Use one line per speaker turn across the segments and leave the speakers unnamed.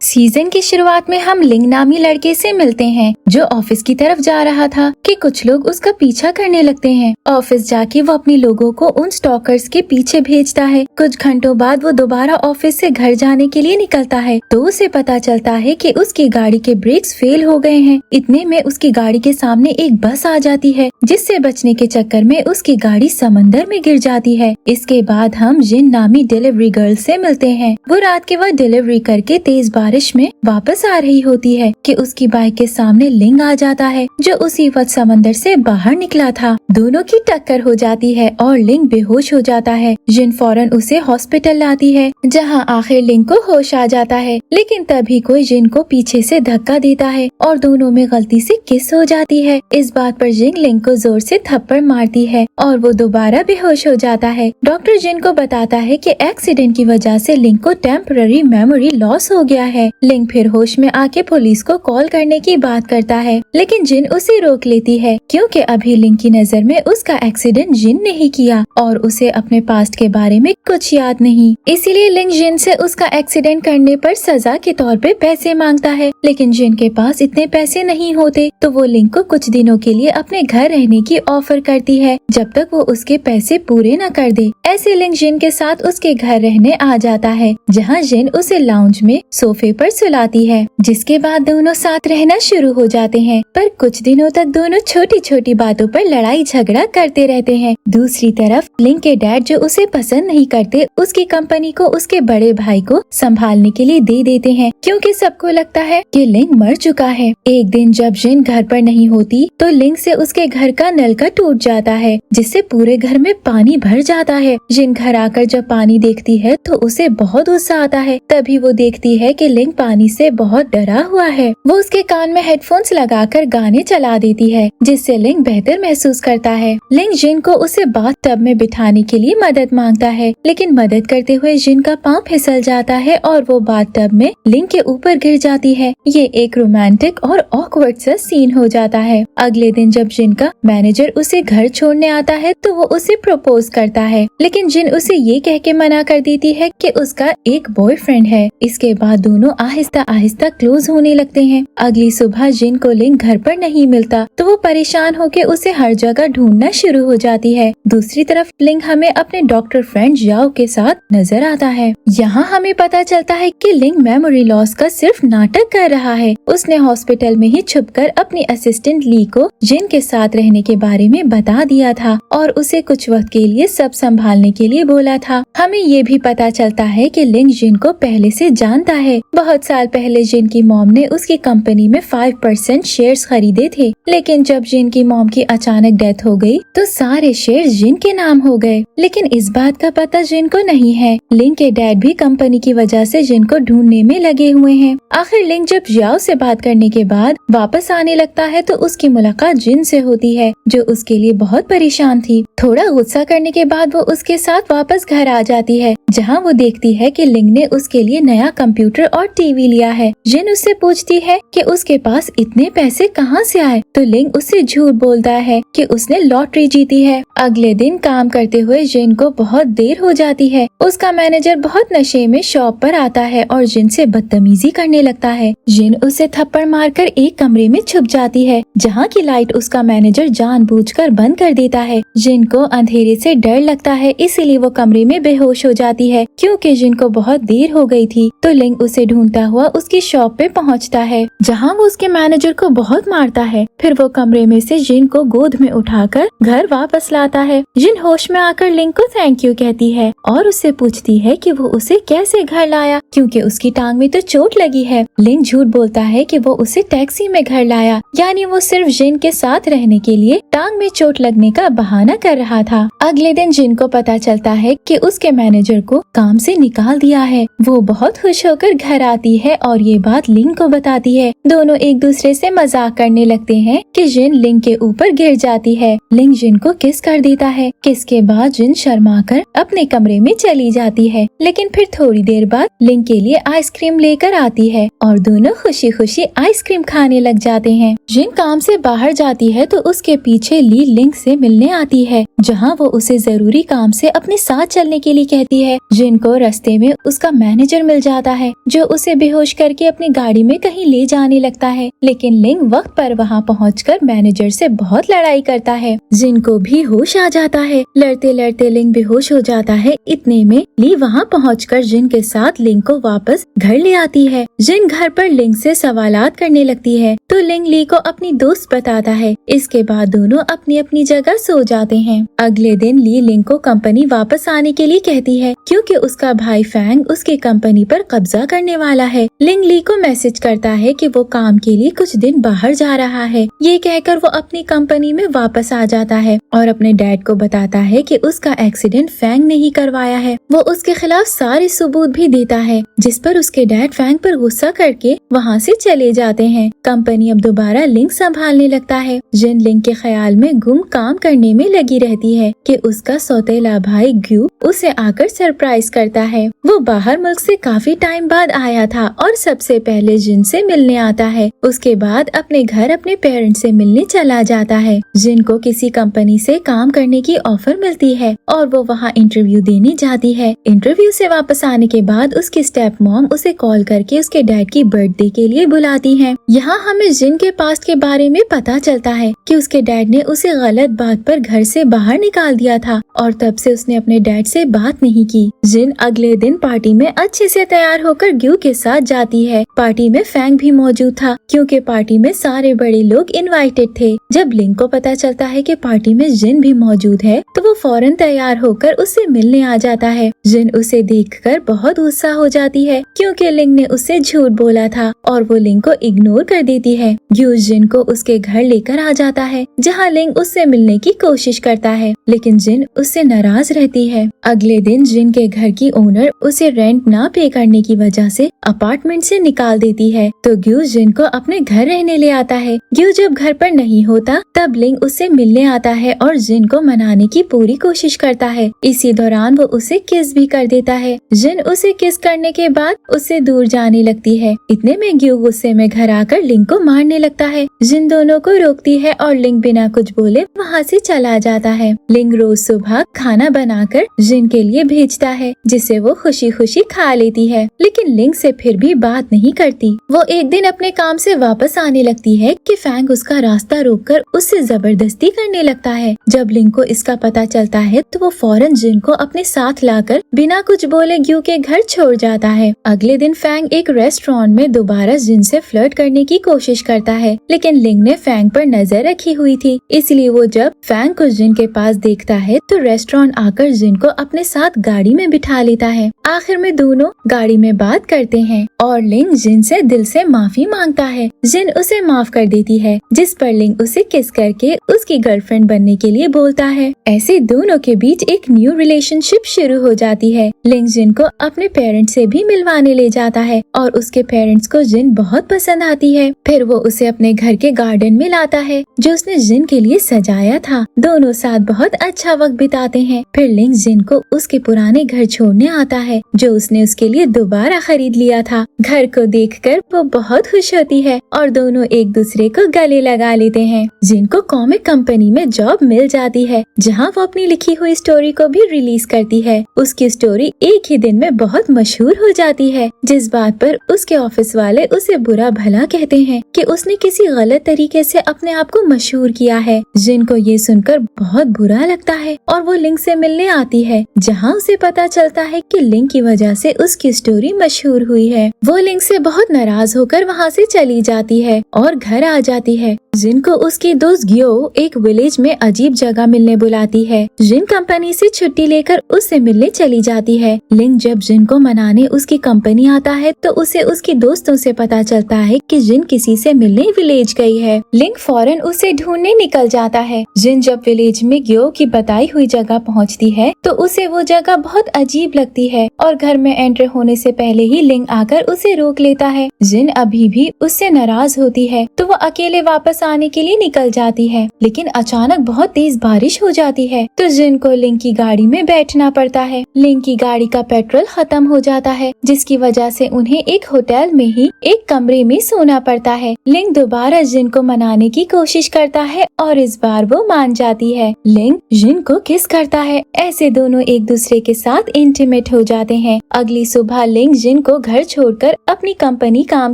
Season की शुरुआत में हम लिंग नामी लड़के से मिलते हैं जो ऑफिस की तरफ जा रहा था कि कुछ लोग उसका पीछा करने लगते हैं। ऑफिस जाके वो अपने लोगों को उन स्टॉकर्स के पीछे भेजता है। कुछ घंटों बाद वो दोबारा ऑफिस से घर जाने के लिए निकलता है तो उसे पता चलता है कि उसकी गाड़ी के ब्रेक्स फेल हो गए हैं। इतने में उसकी गाड़ी के सामने एक बस आ जाती है जिससे बचने के चक्कर में उसकी गाड़ी समंदर में गिर जाती है। इसके बाद हम जिन नामी डिलीवरी गर्ल से मिलते हैं। वो रात के वक्त डिलीवरी करके तेज बारिश में वापस आ रही होती है कि उसकी बाइक के सामने लिंग आ जाता है जो उसी वक्त समंदर से बाहर निकला था। दोनों की टक्कर हो जाती है और लिंग बेहोश हो जाता है। जिन फौरन उसे हॉस्पिटल लाती है जहां आखिर लिंग को होश आ जाता है, लेकिन तभी कोई जिन को पीछे से धक्का देता है और दोनों में गलती से किस हो जाती है। इस बात पर जिन लिंग को जोर से थप्पड़ मारती है और वो दोबारा बेहोश हो जाता है। डॉक्टर जिन को बताता है कि एक्सीडेंट की वजह से लिंग को टेम्पररी मेमोरी लॉस हो गया है। लिंग फिर होश में आके पुलिस को कॉल करने की बात करता है, लेकिन जिन उसे रोक लेती है क्योंकि अभी लिंग की नजर में उसका एक्सीडेंट जिन ने ही किया और उसे अपने पास्ट के बारे में कुछ याद नहीं। इसीलिए लिंग जिन से उसका एक्सीडेंट करने पर सजा के तौर पे पैसे मांगता है, लेकिन जिन के पास इतने पैसे नहीं होते तो वो लिंग को कुछ दिनों के लिए अपने घर रहने की ऑफर करती है जब तक वो उसके पैसे पूरे न कर दे। ऐसे लिंग जिन के साथ उसके घर रहने आ जाता है जहाँ जिन उसे लाउंज में सोफे पर सुलाती है, जिसके बाद दोनों साथ रहना शुरू हो जाते हैं। पर कुछ दिनों तक दोनों छोटी छोटी बातों पर लड़ाई झगड़ा करते रहते हैं। दूसरी तरफ लिंग के डैड जो उसे पसंद नहीं करते उसकी कंपनी को उसके बड़े भाई को संभालने के लिए दे देते हैं क्योंकि सबको लगता है कि लिंग मर चुका है। एक दिन जब जिन घर पर नहीं होती तो लिंग से उसके घर का नलका टूट जाता है जिससे पूरे घर में पानी भर जाता है। जिन घर आकर जब पानी देखती है तो उसे बहुत गुस्सा आता है। तभी वो देखती है कि लिंग पानी से बहुत डरा हुआ है। वो उसके कान में हेडफोन्स लगाकर गाने चला देती है जिससे लिंग बेहतर महसूस करता है। लिंग जिन को उसे बाथ टब में बिठाने के लिए मदद मांगता है, लेकिन मदद करते हुए जिन का पाँव फिसल जाता है और वो बाथ टब में लिंग के ऊपर गिर जाती है। ये एक रोमांटिक और ऑकवर्ड सा सीन हो जाता है। अगले दिन जब जिन का मैनेजर उसे घर छोड़ने आता है तो वो उसे प्रपोज करता है, लेकिन जिन उसे ये कह के मना कर देती है कि उसका एक बॉयफ्रेंड है। इसके बाद दोनों आहिस्ता आहिस्ता क्लोज होने लगते हैं। अगली सुबह जिन को लिंग घर पर नहीं मिलता तो वो परेशान होकर उसे हर जगह ढूंढना शुरू हो जाती है। दूसरी तरफ लिंग हमें अपने डॉक्टर फ्रेंड जाओ के साथ नजर आता है। यहाँ हमें पता चलता है कि लिंग मेमोरी लॉस का सिर्फ नाटक कर रहा है। उसने हॉस्पिटल में ही छुपकर अपनी असिस्टेंट ली को जिन के साथ रहने के बारे में बता दिया था और उसे कुछ वक्त के लिए सब संभालने के लिए बोला था। हमें ये भी पता चलता है कि लिंग जिन को पहले से जानता है। बहुत साल पहले जिन की मॉम ने उसकी कंपनी में 5% शेयर्स खरीदे थे, लेकिन जब जिन की मॉम की अचानक डेथ हो गई तो सारे शेयर्स जिन के नाम हो गए। लेकिन इस बात का पता जिन को नहीं है। लिंग के डैड भी कंपनी की वजह से जिन को ढूंढने में लगे हुए हैं। आखिर लिंग जब याओ से बात करने के बाद वापस आने लगता है तो उसकी मुलाकात जिन से होती है जो उसके लिए बहुत परेशान थी। थोड़ा गुस्सा करने के बाद वो उसके साथ वापस घर आ जाती है जहाँ वो देखती है कि लिंग ने उसके लिए नया कंप्यूटर और टीवी लिया है। जिन उससे पूछती है कि उसके पास इतने पैसे कहाँ से आए तो लिंग उससे झूठ बोलता है कि उसने लॉटरी जीती है। अगले दिन काम करते हुए जिन को बहुत देर हो जाती है। उसका मैनेजर बहुत नशे में शॉप पर आता है और जिन से बदतमीजी करने लगता है। जिन उसे थप्पड़ मारकर एक कमरे में छुप जाती है जहाँ की लाइट उसका मैनेजर जानबूझकर बंद कर देता है। जिन को अंधेरे से डर लगता है, इसीलिए वो कमरे में बेहोश हो जाती है। क्योंकि जिन को बहुत देर हो गई थी तो लिंग उसे ढूंढता हुआ उसकी शॉप पे पहुंचता है जहां वो उसके मैनेजर को बहुत मारता है। फिर वो कमरे में से जिन को गोद में उठाकर घर वापस लाता है। जिन होश में आकर लिंग को थैंक यू कहती है और उससे पूछती है कि वो उसे कैसे घर लाया क्योंकि उसकी टांग में तो चोट लगी है। लिंग झूठ बोलता है कि वो उसे टैक्सी में घर लाया, यानी वो सिर्फ जिन के साथ रहने के लिए टांग में चोट लगने का बहाना कर रहा था। अगले दिन जिन को पता चलता है कि उसके मैनेजर को काम से निकाल दिया है। वो बहुत खुश होकर घर आती है और ये बात लिंग को बताती है। दोनों एक दूसरे से मजाक करने लगते हैं कि जिन लिंग के ऊपर गिर जाती है। लिंग जिन को किस कर देता है। किस के बाद जिन शर्माकर अपने कमरे में चली जाती है, लेकिन फिर थोड़ी देर बाद लिंग के लिए आइसक्रीम लेकर आती है और दोनों खुशी खुशी आइसक्रीम खाने लग जाते हैं। जिन काम से बाहर जाती है तो उसके पीछे ली लिंग से मिलने आती है जहाँ वो उसे जरूरी काम से अपने साथ चलने के लिए कहती है। जिन को रास्ते में उसका मैनेजर मिल जाता है जो उसे बेहोश करके अपनी गाड़ी में कहीं ले जाने लगता है, लेकिन लिंग वक्त पर वहाँ पहुंचकर मैनेजर से बहुत लड़ाई करता है। जिन को भी होश आ जाता है। लड़ते लड़ते लिंग बेहोश हो जाता है। इतने में ली वहाँ पहुंचकर जिन के साथ लिंग को वापस घर ले आती है। जिन घर पर लिंग से सवालात करने लगती है तो लिंग ली को अपनी दोस्त बताता है। इसके बाद दोनों अपनी अपनी जगह सो जाते हैं। अगले दिन ली लिंग को कंपनी वापस आने के लिए कहती है, क्योंकि उसका भाई फैंग उसकी कंपनी पर कब्जा करने वाला है। लिंग ली को मैसेज करता है कि वो काम के लिए कुछ दिन बाहर जा रहा है। ये कहकर वो अपनी कंपनी में वापस आ जाता है और अपने डैड को बताता है कि उसका एक्सीडेंट फैंग ने ही करवाया है। वो उसके खिलाफ सारे सबूत भी देता है, जिस पर उसके डैड फैंग पर गुस्सा करके वहाँ से चले जाते हैं। कंपनी अब दोबारा लिंग संभालने लगता है। जिन लिंग के ख्याल में गुम काम करने में लगी रहती है कि उसका सौतेला भाई ग्यू उसे आकर सरप्राइज करता है। वो बाहर मुल्क से काफी टाइम बाद आया था और सबसे पहले जिन से मिलने आता है। उसके बाद अपने घर अपने पेरेंट्स से मिलने चला जाता है। जिन को किसी कंपनी से काम करने की ऑफर मिलती है और वो वहाँ इंटरव्यू देने जाती है। इंटरव्यू से वापस आने के बाद उसकी स्टेप मॉम उसे कॉल करके उसके डैड की बर्थडे के लिए बुलाती है। यहाँ हमें जिन के पास्ट के बारे में पता चलता है कि उसके डैड ने उसे गलत बात पर घर से बाहर निकाल दिया था और तब से उसने अपने डैड से बात नहीं की। जिन अगले दिन पार्टी में अच्छे से तैयार होकर ग्यू के साथ जाती है। पार्टी में फैंग भी मौजूद था, क्योंकि पार्टी में सारे बड़े लोग इनवाइटेड थे। जब लिंग को पता चलता है कि पार्टी में जिन भी मौजूद है तो वो फौरन तैयार होकर उससे मिलने आ जाता है। जिन उसे देखकर बहुत गुस्सा हो जाती है, क्योंकि लिंग ने उससे झूठ बोला था और वो लिंग को इग्नोर कर देती है। ग्यू जिन को उसके घर लेकर आ जाता है, जहाँ लिंग उससे मिलने की कोशिश करता है, लेकिन जिन उससे नाराज रहती है। अगले दिन जिन के घर की ओनर उसे रेंट ना पे करने की वजह से अपार्टमेंट से निकाल देती है, तो ग्यू जिन को अपने घर रहने ले आता है। ग्यू जब घर पर नहीं होता तब लिंग उससे मिलने आता है और जिन को मनाने की पूरी कोशिश करता है। इसी दौरान वो उसे किस भी कर देता है। जिन उसे किस करने के बाद उससे दूर जाने लगती है। इतने में ग्यू गुस्से में घर आकर लिंग को मारने लगता है। जिन दोनों को रोकती है और लिंग बिना कुछ बोले वहाँ से चला जाता है। लिंग रोज सुबह खाना बनाकर जिन के लिए भेजता है, जिसे वो खुशी खुशी खा लेती है, लेकिन लिंग से फिर भी बात नहीं करती। वो एक दिन अपने काम से वापस आने लगती है कि फैंग उसका रास्ता रोककर उससे जबरदस्ती करने लगता है। जब लिंग को इसका पता चलता है तो वो फौरन जिन को अपने साथ लाकर बिना कुछ बोले ग्यू के घर छोड़ जाता है। अगले दिन फैंग एक रेस्टोरेंट में दोबारा जिन से फ्लर्ट करने की कोशिश करता है, लेकिन लिंग ने फैंग पर नजर रखी हुई थी, इसलिए वो जब फैंग को जिन के पास देखता है तो रेस्टोरेंट आकर जिन को अपने साथ गाड़ी में बिठा लेता है। आखिर में दोनों गाड़ी में बात करते हैं और लिंग जिन से दिल से माफी मांगता है। जिन उसे माफ कर देती है, जिस पर लिंग उसे किस करके उसकी गर्लफ्रेंड बनने के लिए बोलता है। ऐसे दोनों के बीच एक न्यू रिलेशनशिप शुरू हो जाती है। लिंग जिन को अपने पेरेंट्स से भी मिलवाने ले जाता है और उसके पेरेंट्स को जिन बहुत पसंद आती है। फिर वो उसे अपने घर के गार्डन में लाता है जो उसने जिन के लिए सजाया था। दोनों साथ बहुत अच्छा वक्त बिताते हैं। फिर लिंग जिन को उसके पुराने घर छोड़ने आता है जो उसने उसके लिए दोबारा खरीद लिया था। घर को देखकर वो बहुत खुश होती है और दोनों एक दूसरे को गले लगा लेते हैं। जिन को कॉमिक कंपनी में जॉब मिल जाती है, जहां वो अपनी लिखी हुई स्टोरी को भी रिलीज करती है। उसकी स्टोरी एक ही दिन में बहुत मशहूर हो जाती है, जिस बात पर उसके ऑफिस वाले उसे बुरा भला कहते हैं कि उसने किसी गलत तरीके से अपने आप को मशहूर किया है। जिन को ये सुनकर बहुत बुरा लगता है और वो लिंग से मिलने आती है, जहां उसे पता चलता है कि लिंग की वजह से उसकी स्टोरी मशहूर हुई है। वो लिंग से बहुत नाराज होकर वहाँ से चली जाती है और घर आ जाती है। जिन को उसकी दोस्त ग्यो एक विलेज में अजीब जगह मिलने बुलाती है। जिन कंपनी से छुट्टी लेकर उससे मिलने चली जाती है। लिंग जब जिन को मनाने उसकी कंपनी आता है तो उसे उसकी दोस्तों से पता चलता है कि जिन किसी से मिलने विलेज गई है। लिंग फौरन उसे ढूंढने निकल जाता है। जिन जब विलेज में ग्यो की बताई हुई जगह पहुंचती है तो उसे वो जगह बहुत अजीब लगती है और घर में एंटर होने से पहले ही लिंग आकर उसे रोक लेता है। जिन अभी भी उससे नाराज होती है तो वो वो अकेले वापस आने के लिए निकल जाती है, लेकिन अचानक बहुत तेज बारिश हो जाती है तो जिन को लिंग की गाड़ी में बैठना पड़ता है। लिंग की गाड़ी का पेट्रोल खत्म हो जाता है, जिसकी वजह से उन्हें एक होटल में ही एक कमरे में सोना पड़ता है। लिंग दोबारा जिन को मनाने की कोशिश करता है और इस बार वो मान जाती है। लिंग जिन को किस करता है। ऐसे दोनों एक दूसरे के साथ इंटीमेट हो जाते हैं। अगली सुबह लिंग जिन को घर छोड़कर अपनी कंपनी काम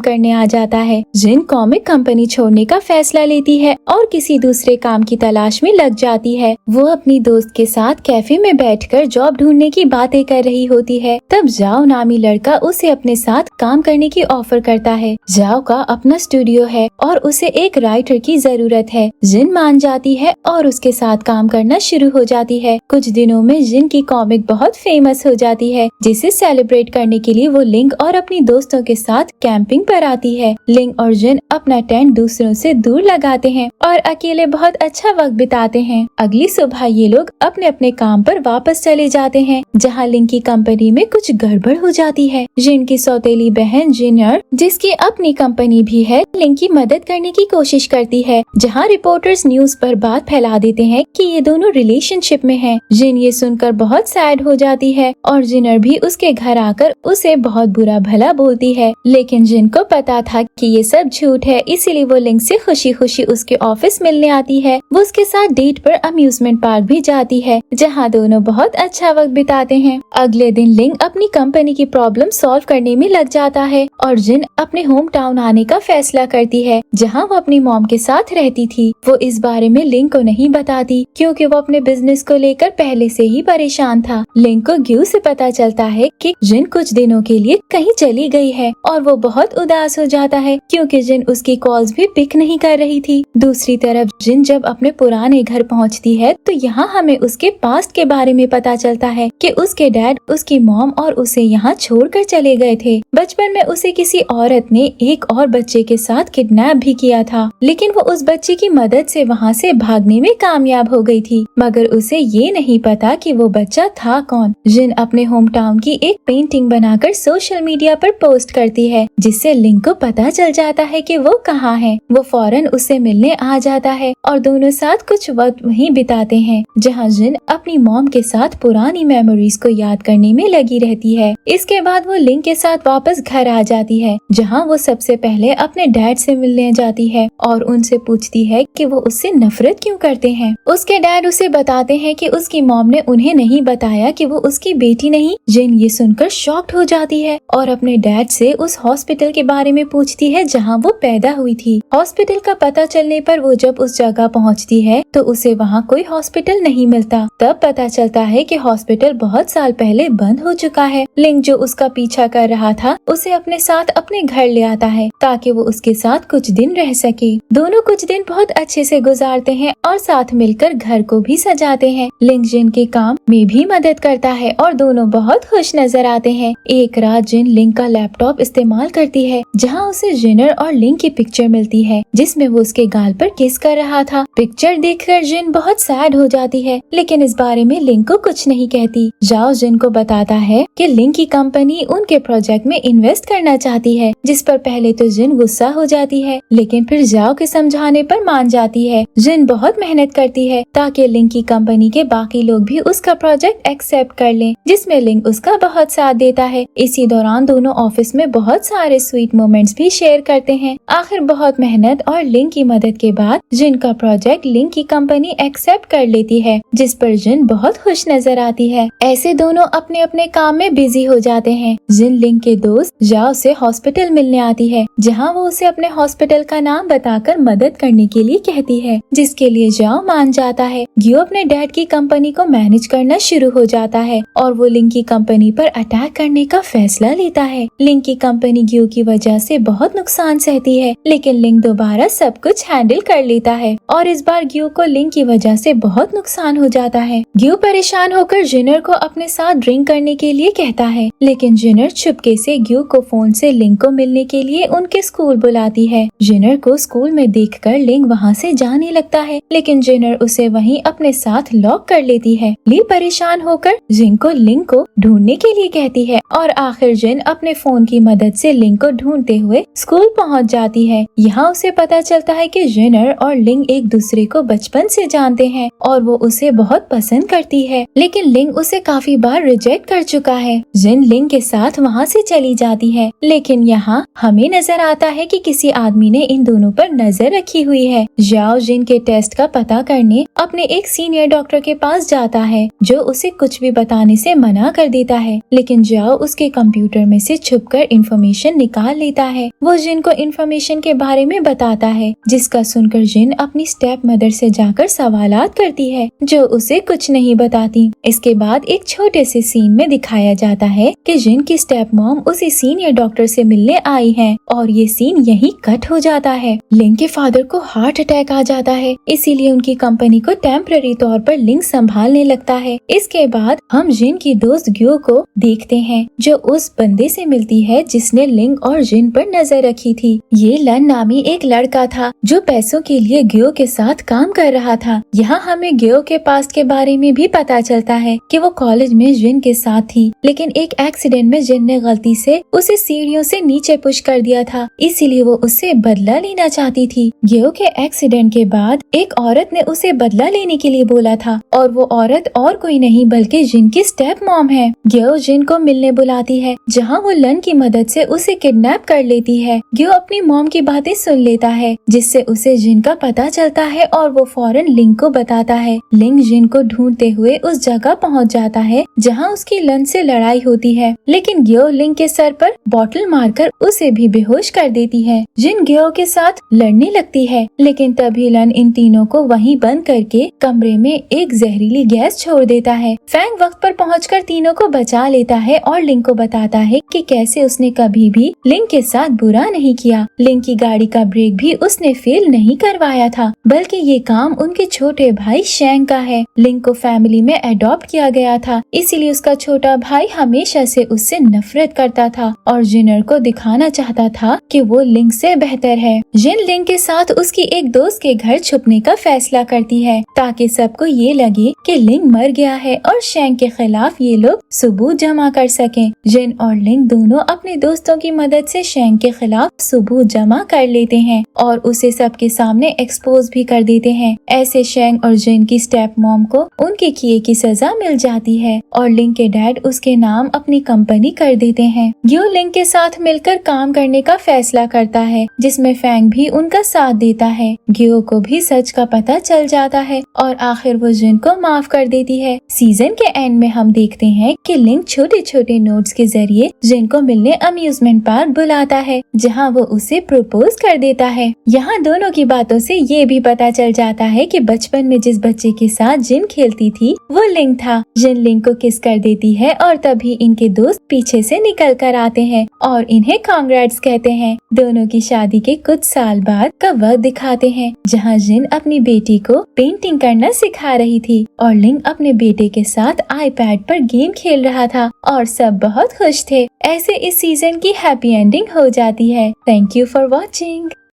करने आ जाता है। जिन कॉमिक कंपनी छोड़ने का फैसला लेती है और किसी दूसरे काम की तलाश में लग जाती है। वो अपनी दोस्त के साथ कैफे में बैठकर जॉब ढूंढने की बातें कर रही होती है। तब जाओ नामी लड़का उसे अपने साथ काम करने की ऑफर करता है। जाओ का अपना स्टूडियो है और उसे एक राइटर की जरूरत है। जिन मान जाती है और उसके साथ काम करना शुरू हो जाती है। कुछ दिनों में जिन की कॉमिक बहुत फेमस हो जाती है, जिसे सेलिब्रेट करने के लिए वो लिंग और अपनी दोस्तों के साथ कैंपिंग पर आती है। लिंग और जिन अपना टेंट दूसरों से दूर लगाते हैं और अकेले बहुत अच्छा वक्त बिताते हैं। अगली सुबह ये लोग अपने अपने काम पर वापस चले जाते हैं, जहाँ लिंग की कंपनी में कुछ गड़बड़ हो जाती है। जिन की सौतेली बहन जिनर, जिसकी अपनी कंपनी भी है, लिंग की मदद करने की कोशिश करती है, जहाँ रिपोर्टर्स न्यूज पर बात फैला देते हैं कि ये दोनों रिलेशनशिप में हैं। जिन ये सुनकर बहुत सैड हो जाती है और जिनर भी उसके घर आकर उसे बहुत बुरा भला बोलती है, लेकिन जिन को पता था कि ये सब झूठ है, इसीलिए वो लिंग से खुशी खुशी उसके ऑफिस मिलने आती है। वो उसके साथ डेट पर अम्यूजमेंट पार्क भी जाती है, जहाँ दोनों बहुत अच्छा वक्त बिताते हैं। अगले दिन लिंग अपनी कंपनी की प्रॉब्लम सॉल्व करने में लग जाता है और जिन अपने होम टाउन आने का फैसला करती है, जहाँ वो अपनी मॉम के साथ रहती थी। वो इस बारे में लिंग को नहीं बताती, क्योंकि वो अपने बिजनेस को लेकर पहले से ही परेशान था। लिंग को ग्यू से पता चलता है कि जिन कुछ दिनों के लिए कहीं चली गई है और वो बहुत उदास हो जाता है, क्योंकि जिन उसकी कॉल्स भी पिक नहीं कर रही थी। दूसरी तरफ जिन जब अपने पुराने घर पहुंचती है तो यहाँ हमें उसके पास्ट के बारे में पता चलता है कि उसके डैड, उसकी मॉम और उसे यहाँ छोड़कर चले गए थे। बचपन में उसे किसी औरत ने एक और बच्चे के साथ किडनैप भी किया था, लेकिन वो उस बच्चे की मदद से वहाँ से भागने में कामयाब हो गई थी, मगर उसे ये नहीं पता कि वो बच्चा था कौन। जिन अपने होम टाउन की एक पेंटिंग बनाकर सोशल मीडिया पर पोस्ट करती है, जिससे लिंग को पता चल जाता है कि वो कहाँ है। वो फौरन उससे मिलने आ जाता है और दोनों साथ कुछ वक्त वहीं बिताते हैं, जहाँ जिन अपनी मॉम के साथ पुरानी मेमोरीज को याद करने में लगी रहती है। इसके बाद वो लिंग के साथ वापस घर आ जाती है, जहाँ वो सबसे पहले अपने डैड से मिलने जाती है और उनसे पूछती है कि वो उससे नफरत क्यों करते हैं। उसके डैड उसे बताते हैं कि उसकी मॉम ने उन्हें नहीं बताया कि वो उसकी बेटी नहीं। जिन ये सुनकर शॉक्ड हो जाती है और अपने डैड से उस हॉस्पिटल के बारे में पूछती है जहाँ वो पैदा हुई थी। हॉस्पिटल का पता चलने पर वो जब उस जगह पहुँचती है तो उसे वहाँ कोई हॉस्पिटल नहीं मिलता। तब पता चलता है कि हॉस्पिटल बहुत साल पहले बंद हो चुका है। लिंग जो उसका पीछा कर रहा था उसे अपने साथ अपने घर ले आता है ताकि वो उसके साथ कुछ दिन रह सके। दोनों कुछ दिन बहुत अच्छे से गुजारते हैं और साथ मिलकर घर को भी सजाते हैं। लिंग जिन के काम में भी मदद करता है और दोनों बहुत खुश नजर आते हैं। एक रात जिन लिंग का लैपटॉप इस्तेमाल करती है, जहाँ उसे जिनर और लिंग की पिक्चर मिलती है, जिसमें वो उसके गाल पर किस कर रहा था। पिक्चर देखकर जिन बहुत सैड हो जाती है, लेकिन इस बारे में लिंग को कुछ नहीं कहती। जाओ जिन को बताता है कि लिंग की कंपनी उनके प्रोजेक्ट में इन्वेस्ट करना चाहती है, जिस पर पहले तो जिन गुस्सा हो जाती है, लेकिन फिर जाओ के समझाने पर मान जाती है। जिन बहुत मेहनत करती है ताकि लिंग की कंपनी के बाकी लोग भी उसका प्रोजेक्ट एक्सेप्ट कर लें, जिसमें लिंग उसका बहुत साथ देता है। इसी दौरान दोनों ऑफिस में बहुत सारे स्वीट मोमेंट्स भी शेयर करते हैं। आखिर बहुत मेहनत और लिंग की मदद के बाद जिन का प्रोजेक्ट लिंग की कंपनी एक्सेप्ट कर लेती है, जिस पर जिन बहुत खुश नजर आती है। ऐसे दोनों अपने अपने काम में बिजी हो जाते हैं। जिन लिंग के दोस्त जाओ से हॉस्पिटल मिलने आती है, जहाँ वो उसे अपने हॉस्पिटल का नाम बताकर मदद करने के लिए कहती है, जिसके लिए जाओ मान जाता है। ग्यू अपने डैड की कंपनी को मैनेज करना शुरू हो जाता है और वो लिंग की कंपनी पर अटैक करने का फैसला लेता है। लिंग की कंपनी ग्यू की वजह से बहुत नुकसान सहती है, लेकिन लिंग दोबारा सब कुछ हैंडल कर लेता है और इस बार ग्यू को लिंग की वजह से बहुत नुकसान हो जाता है। ग्यू परेशान होकर जिनर को अपने साथ ड्रिंक करने के लिए कहता है, लेकिन जिनर चुपके से ग्यू को फोन से लिंग को मिलने के लिए उनके स्कूल बुलाती है। जिनर को स्कूल में देखकर लिंग वहाँ से जाने लगता है, लेकिन जिनर उसे वहीं अपने साथ लॉक कर लेती है। ली परेशान होकर जिन को लिंग को ढूंढने के लिए कहती है और आखिर जिन अपने फोन की मदद से लिंग को ढूंढते हुए स्कूल पहुँच जाती है। यहाँ उसे पता चलता है कि जिनर और लिंग एक दूसरे को बचपन से जानते हैं और वो उसे बहुत पसंद करती है, लेकिन लिंग उसे काफी बार रिजेक्ट कर चुका है। जिन लिंग के साथ वहाँ से चली जाती है, लेकिन यहाँ हमें नजर आता है कि किसी आदमी ने इन दोनों पर नजर रखी हुई है। जाओ जिन के टेस्ट का पता करने अपने एक सीनियर डॉक्टर के पास जाता है, जो उसे कुछ भी बताने से मना कर देता है, लेकिन जाओ उसके कंप्यूटर में से छुपकर इंफॉर्मेशन निकाल लेता है। वो जिन को इंफॉर्मेशन के बारे में बताता है, जिसका सुनकर जिन अपनी स्टेप मदर से जाकर सवालात करती है, जो उसे कुछ नहीं बताती। इसके बाद एक छोटे से सीन में दिखाया जाता है कि जिन की स्टेप मॉम उसी सीनियर डॉक्टर से मिलने आई है और ये सीन यहीं कट हो जाता है। लिंग के फादर को हार्ट अटैक आ जाता है, इसीलिए उनकी कंपनी को टेम्पररी तौर पर लिंग संभालने लगता है। इसके बाद हम जिन की दोस्त ग्यो को देखते हैं, जो उस बंदे से मिलती है जिसने लिंग और जिन पर नजर रखी थी। ये लन नामी एक लड़का था जो पैसों के लिए ग्यो के साथ काम कर रहा था। यहाँ हमें ग्यो के पास्ट के बारे में भी पता चलता है कि वो कॉलेज में जिन के साथ थी, लेकिन एक एक्सीडेंट में जिन ने गलती से उसे सीढ़ियों से नीचे पुश कर दिया था, इसीलिए वो उससे बदला लेना चाहती थी। ग्यो के एक्सीडेंट के बाद एक औरत ने उसे बदला लेने के लिए बोला था और वो औरत और कोई नहीं बल्कि जिन की स्टेप मॉम है। ग्यो जिन को मिलने बुलाती है, जहाँ वो लन की मदद से उसे किडनैप कर लेती है। ग्यो अपनी मॉम की बातें सुन लेता है, जिससे उसे जिन का पता चलता है और वो फौरन लिंग को बताता है। लिंग जिन को ढूंढते हुए उस जगह पहुँच जाता है जहाँ उसकी लन से लड़ाई होती है, लेकिन ग्यो लिंग के सर पर बॉटल मारकर उसे भी बेहोश कर देती है। जिन ग्यो के साथ लड़ने लगती है, लेकिन तभी लन इन तीनों को वहीं बंद करके कमरे में एक जहरीली गैस छोड़ देता है। फैंग वक्त पर पहुंचकर तीनों को बचा लेता है और लिंग को बताता है कि कैसे उसने कभी भी लिंग के साथ बुरा नहीं किया। लिंग की गाड़ी का ब्रेक भी उसने फेल नहीं करवाया था, बल्कि ये काम उनके छोटे भाई शेंग का है। लिंग को फैमिली में अडॉप्ट किया गया था, इसीलिए उसका छोटा भाई हमेशा से उससे नफरत करता था और जिनर को दिखाना चाहता था कि वो लिंग से बेहतर है। जिन लिंग के साथ उसकी एक दोस्त के घर छुपने का फैसला करती है, ताकि सबको ये लगे कि लिंग मर गया है और शेंग के खिलाफ ये लोग सबूत जमा कर सकें। जिन और लिंग दोनों अपने दोस्तों की मदद से शेंग के खिलाफ सबूत जमा कर लेते हैं और उसे सबके सामने एक्सपोज भी कर देते हैं। ऐसे शेंग और जिन की स्टेप मॉम को उनके किए की सजा मिल जाती है और लिंग के डैड उसके नाम अपनी कंपनी कर देते हैं। ग्यो लिंग के साथ मिलकर काम करने का फैसला करता है, जिसमें फैंग भी उनका साथ देता है। ग्यो को भी सच का पता चल जाता है और आखिर वो जिन को माफ कर देती है। सीजन के एंड में हम देखते हैं कि लिंग छोटे छोटे नोट्स के जरिए जिन को मिलने अम्यूजमेंट पार्क बुलाता है, जहां वो उसे प्रपोज कर देता है। यहाँ दोनों की बातों से ये भी पता चल जाता है कि बचपन में जिस बच्चे के साथ जिन खेलती थी वो लिंग था। जिन लिंग को किस कर देती है और तभी इनके दोस्त पीछे से निकल कर आते हैं और इन्हें कांग्रेट्स कहते हैं। दोनों की शादी के कुछ साल बाद का वक्त दिखाते हैं, जहाँ जिन अपनी बेटी को पेंटिंग करना सिखा रही थी और लिंग अपने बेटे के साथ आईपैड पर गेम खेल रहा था और सब बहुत खुश थे। ऐसे इस सीजन की हैप्पी एंडिंग हो जाती है। Thank you for watching.